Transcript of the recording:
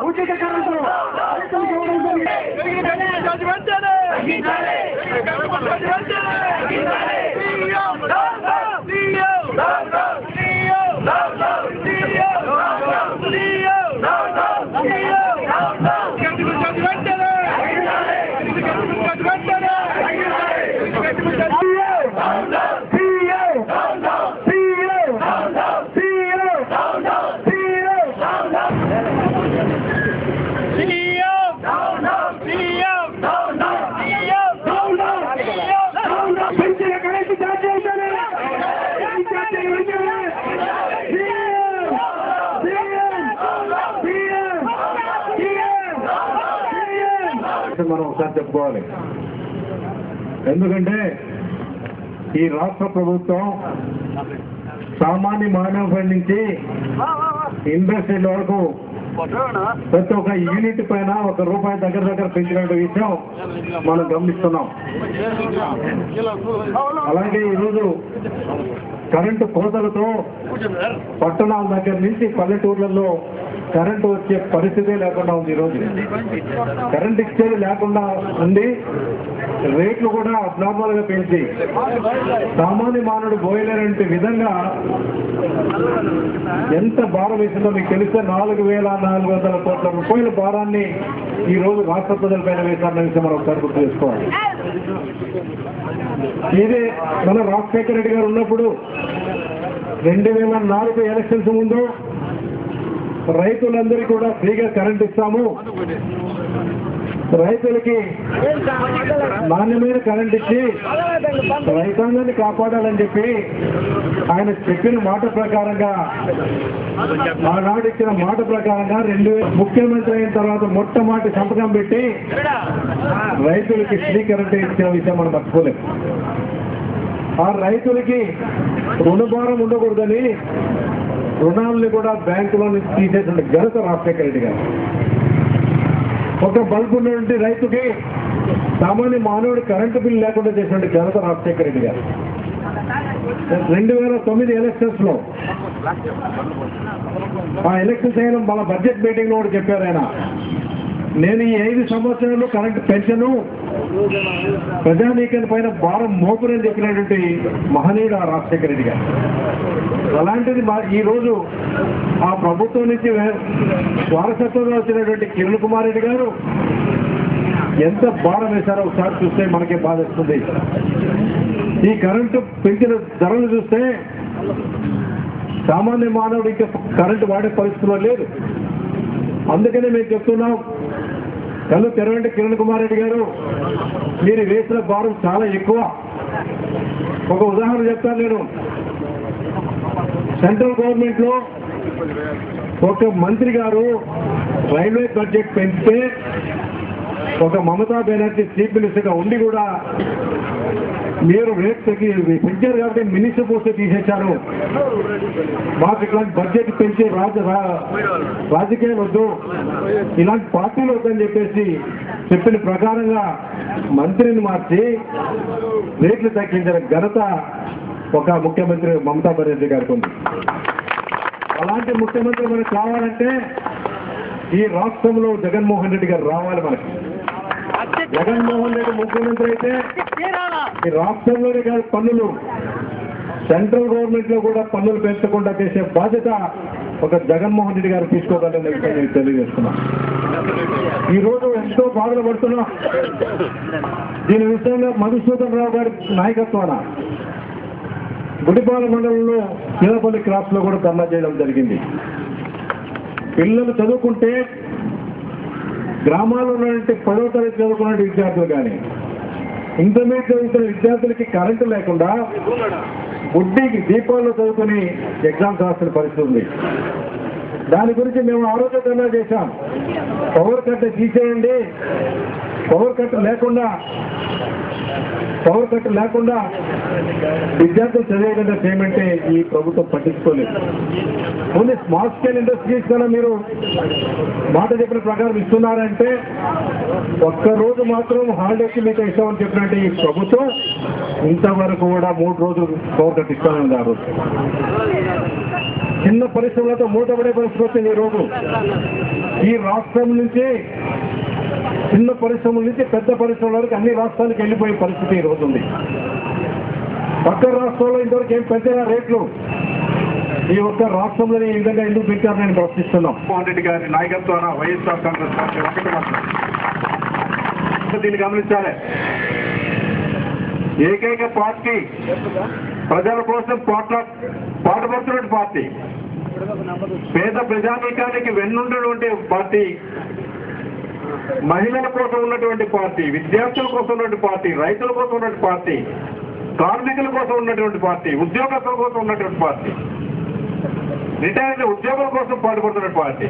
ఉచిత కరెంటు మనం ఒకసారి చెప్పుకోవాలి. ఎందుకంటే ఈ రాష్ట్ర ప్రభుత్వం సామాన్య మానవ నుంచి ఇండస్ట్రీల వరకు ప్రతి ఒక్క యూనిట్ పైన ₹1 దగ్గర పెంచిన విషయం మనం గమనిస్తున్నాం. అలాగే ఈరోజు కరెంటు కోతలతో పట్టణాల దగ్గర నుంచి పల్లెటూర్లలో కరెంటు వచ్చే పరిస్థితే లేకుండా ఉంది. ఈరోజు కరెంట్ ఇచ్చేది లేకుండా ఉంది. రేట్లు కూడా అబ్నార్మల్ గా పెంచి సామాన్య మానవుడు పోయలేనంటే విధంగా ఎంత భారం వేసిందో మీకు తెలిస్తే 4,400 కోట్ల రూపాయల భారాన్ని ఈ రోజు రాష్ట్ర ప్రజల పైన వేశారన్న విషయం మనం ఒకసారి గుర్తు చేసుకోవాలి. ఇదే మన రాజశేఖర రెడ్డి గారు ఉన్నప్పుడు 2004 ఎలక్షన్స్ ముందు రైతులందరికీ కూడా ఫ్రీగా కరెంట్ ఇస్తాము, రైతులకి నాణ్యమైన కరెంట్ ఇచ్చి రైతాంగాన్ని కాపాడాలని చెప్పి ఆయన చెప్పిన మాట ప్రకారంగా ఆనాడు ఇచ్చిన మాట ప్రకారంగా ముఖ్యమంత్రి అయిన తర్వాత మొట్టమొదటి సంతకం పెట్టి రైతులకి ఫ్రీ కరెంట్ ఇచ్చిన విషయం మనం మర్చిపోలేము. ఆ రైతులకి రుణభారం ఉండకూడదని రుణాలని కూడా బ్యాంకులో నుంచి తీసేసిన ఘనత రాజశేఖర రెడ్డి గారు. ఒక బల్బు ఉన్నటువంటి రైతుకి సామాన్య మానవుడి కరెంటు బిల్లు లేకుండా చేసినటువంటి ఘనత రాజశేఖర రెడ్డి గారు. 2009 ఎలక్షన్స్ లో ఆ ఎలక్షన్స్ అయిన మన బడ్జెట్ మీటింగ్ లో కూడా చెప్పారు ఆయన, నేను ఈ 5 సంవత్సరాలు కరెంటు పెన్షను ప్రజానీకరణ పైన భారం మోపురని చెప్పినటువంటి మహనీయుడు ఆ రాజశేఖర రెడ్డి గారు. అలాంటిది ఈ రోజు ఆ ప్రభుత్వం నుంచి వారసత్వంగా వచ్చినటువంటి కిరణ్ కుమార్ రెడ్డి గారు ఎంత భారం వేశారో ఒకసారి చూస్తే మనకే బాధేస్తుంది. ఈ కరెంటు పెంచిన ధరలు చూస్తే సామాన్య మానవుడు ఇంకా కరెంటు వాడే పరిస్థితిలో లేదు. అందుకనే మేము చెప్తున్నాం, కళ్ళు తెరవంటి కిరణ్ కుమార్ రెడ్డి గారు, మీరు వేసిన భారం చాలా ఎక్కువ. ఒక ఉదాహరణ చెప్తాను నేను. సెంట్రల్ గవర్నమెంట్ లో ఒక మంత్రి గారు రైల్వే బడ్జెట్ పెంచితే ఒక మమతా బెనర్జీ చీఫ్ మినిస్టర్గా ఉండి కూడా మీరు రేట్ పెంచారు కాబట్టి మినిస్టర్ పోస్ట్ తీసేశారు, మాకు ఇట్లాంటి బడ్జెట్ పెంచి రాజకీయాలు వద్దు, ఇలాంటి పార్టీలు వద్దని చెప్పేసి చెప్పిన ప్రకారంగా మంత్రిని మార్చి రేట్లు తగ్గించిన ఘనత ఒక ముఖ్యమంత్రి మమతా బెనర్జీ గారికి ఉంది. అలాంటి ముఖ్యమంత్రి మనకు కావాలంటే ఈ రాష్ట్రంలో జగన్మోహన్ రెడ్డి గారు రావాలి. మనకి జగన్మోహన్ రెడ్డి ముఖ్యమంత్రి అయితే ఈ రాష్ట్రంలోనే కాదు, పన్నులు సెంట్రల్ గవర్నమెంట్ లో కూడా పన్నులు పెంచకుండా చేసే బాధ్యత ఒక జగన్మోహన్ రెడ్డి గారు తీసుకోగలనే విషయం నేను తెలియజేస్తున్నా. ఈ రోజు ఎంతో బాధలు పడుతున్నా. దీని విషయంగా మధుసూదన్ రావు గారి నాయకత్వాన గుడిపాల మండలంలో చిన్నపల్లి క్రాస్ లో కూడా ధర్నా చేయడం జరిగింది. పిల్లలు చదువుకుంటే గ్రామాల్లో ఉన్నటువంటి 10వ తరగతి చదువుకున్న విద్యార్థులు కానీ ఇంటర్మీడియట్ చదువుతున్న విద్యార్థులకి కరెంటు లేకుండా బుడ్డికి దీపాల్లో చదువుకుని ఎగ్జామ్స్ రాసిన పరిస్థితి ఉంది. దాని గురించి మేము ఆలోచన చేశాం. పవర్ కట్ తీసేయండి, పవర్ కట్ లేకుండా పవర్ కట్ లేకుండా విద్యార్థులు చదివే విధంగా చేయమంటే ఈ ప్రభుత్వం పట్టించుకోలేదు. ఓన్లీ స్మాల్ స్కేల్ ఇండస్ట్రీస్ కన్నా మీరు మాట చెప్పిన ప్రకారం ఇస్తున్నారంటే ఒక్కరోజు మాత్రం హాలిడేకి మీకు ఇస్తామని చెప్పినట్టు ఈ ప్రభుత్వం ఇంతవరకు కూడా 3 రోజులు పవర్ కట్ ఇస్తామని ఆ రోజు. చిన్న పరిశ్రమలతో మూతపడే పరిస్థితి వచ్చింది. ఈ రోజు ఈ రాష్ట్రం నుంచి చిన్న పరిశ్రమల నుంచి పెద్ద పరిశ్రమల వరకు అన్ని రాష్ట్రాలకు వెళ్ళిపోయే పరిస్థితి ఈ రోజు ఉంది. పక్క రాష్ట్రంలో ఇంతవరకు ఏం పెంచిన రేట్లు ఈ ఒక్క రాష్ట్రంలో ఈ విధంగా ఎందుకు పెంచారని నేను ప్రశ్నిస్తున్నాం. జగన్మోహన్ రెడ్డి గారి నాయకత్వాన వైఎస్ఆర్ కాంగ్రెస్ పార్టీ ఒకటి మాత్రం దీన్ని గమనించాలి. ఏకైక పార్టీ ప్రజల కోసం పాటుపడుతున్న పార్టీ, పేద ప్రజానీకానికి వెన్నున్నటువంటి పార్టీ, మహిళల కోసం ఉన్నటువంటి పార్టీ, విద్యార్థుల కోసం ఉన్నటువంటి పార్టీ, రైతుల కోసం ఉన్నటువంటి పార్టీ, కార్మికుల కోసం ఉన్నటువంటి పార్టీ, ఉద్యోగస్తుల కోసం ఉన్నటువంటి పార్టీ, రిటైర్డ్ ఉద్యోగుల కోసం పాటుపడుతున్న పార్టీ.